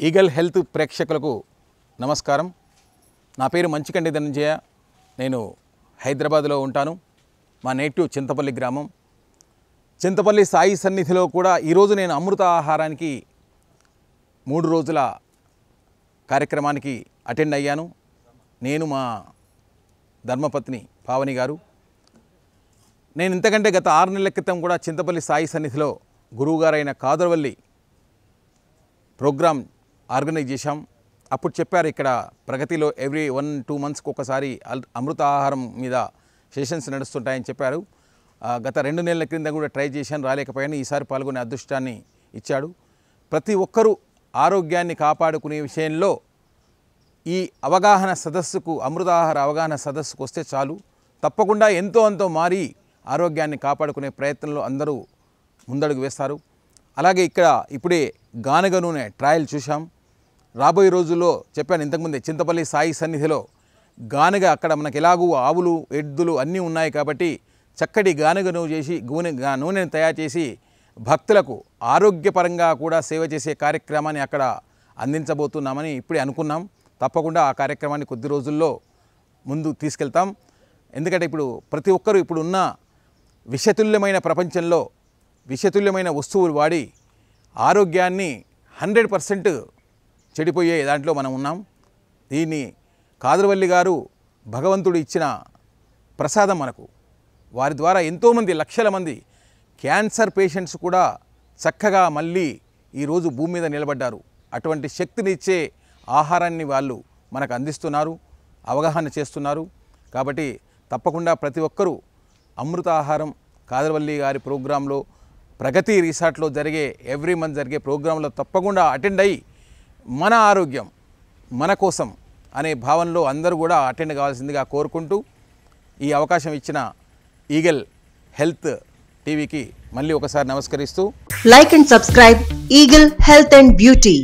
Eagle health ప్రేక్షకులకు నమస్కారం. నా పేరు మంచికండి ధనంజయ. నేను హైదరాబాద్లో ఉంటాను. మా నేటివ్ చింతపల్లి గ్రామం. చింతపల్లి సాయి సన్నిధిలో కూడా ఈరోజు నేను అమృత ఆహారానికి 3 రోజుల కార్యక్రమానికి అటెండ్ అయ్యాను. నేను మా ధర్మపత్ని పావని గారు. నేను ఇంతకంటే గత 6 నెలల క్రితం కూడా చింతపల్లి సాయి సన్నిధిలో గురువుగారైన కాదరవల్లి ప్రోగ్రాం ఆర్గనైజ్ చేశాం. అప్పుడు చెప్పారు, ఇక్కడ ప్రగతిలో ఎవ్రీ 1-2 మంత్స్కి ఒకసారి అమృత ఆహారం మీద సెషన్స్ నడుస్తుంటాయని చెప్పారు. గత 2 నెలల క్రింద కూడా ట్రై చేశాను, రాలేకపోయాను. ఈసారి పాల్గొనే అదృష్టాన్ని ఇచ్చాడు. ప్రతి ఒక్కరూ ఆరోగ్యాన్ని కాపాడుకునే విషయంలో ఈ అవగాహన సదస్సుకు, అమృతాహార అవగాహన సదస్సుకు వస్తే చాలు, తప్పకుండా ఎంతో అంతో మారి ఆరోగ్యాన్ని కాపాడుకునే ప్రయత్నంలో అందరూ ముందడుగు వేస్తారు. అలాగే ఇక్కడ ఇప్పుడే గానుగ నూనె ట్రయల్ చూసాం. రాబోయే రోజుల్లో చెప్పాను ఇంతకుముందే, చింతపల్లి సాయి సన్నిధిలో గానుగ, అక్కడ మనకు ఎలాగూ ఆవులు ఎద్దులు అన్నీ ఉన్నాయి కాబట్టి చక్కటి గానుగ నూనెని తయారు చేసి భక్తులకు ఆరోగ్యపరంగా కూడా సేవ చేసే కార్యక్రమాన్ని అక్కడ అందించబోతున్నామని ఇప్పుడే అనుకున్నాం. తప్పకుండా ఆ కార్యక్రమాన్ని కొద్ది రోజుల్లో ముందు తీసుకెళ్తాం. ఎందుకంటే ఇప్పుడు ప్రతి ఒక్కరూ ఇప్పుడున్న విషతుల్యమైన ప్రపంచంలో విషతుల్యమైన వస్తువులు వాడి ఆరోగ్యాన్ని 100% చెడిపోయే దాంట్లో మనం ఉన్నాం. దీన్ని కాదరవల్లి గారు భగవంతుడు ఇచ్చిన ప్రసాదం మనకు. వారి ద్వారా ఎంతోమంది, లక్షల మంది క్యాన్సర్ పేషెంట్స్ కూడా చక్కగా మళ్ళీ ఈరోజు భూమి మీద నిలబడ్డారు. అటువంటి శక్తినిచ్చే ఆహారాన్ని వాళ్ళు మనకు అందిస్తున్నారు, అవగాహన చేస్తున్నారు. కాబట్టి తప్పకుండా ప్రతి ఒక్కరూ అమృత ఆహారం కాదరవల్లి గారి ప్రోగ్రాంలో, ప్రగతి రిసార్ట్లో జరిగే ఎవ్రీ మంత్ జరిగే ప్రోగ్రాంలో తప్పకుండా అటెండ్ అయ్యి మన ఆరోగ్యం మన కోసం అనే భావనలో అందరూ కూడా అటెండ్ కావాల్సిందిగా కోరుకుంటూ, ఈ అవకాశం ఇచ్చిన ఈగల్ హెల్త్ టీవీకి మళ్ళీ ఒకసారి నమస్కరిస్తూ, like and subscribe eagle health and beauty.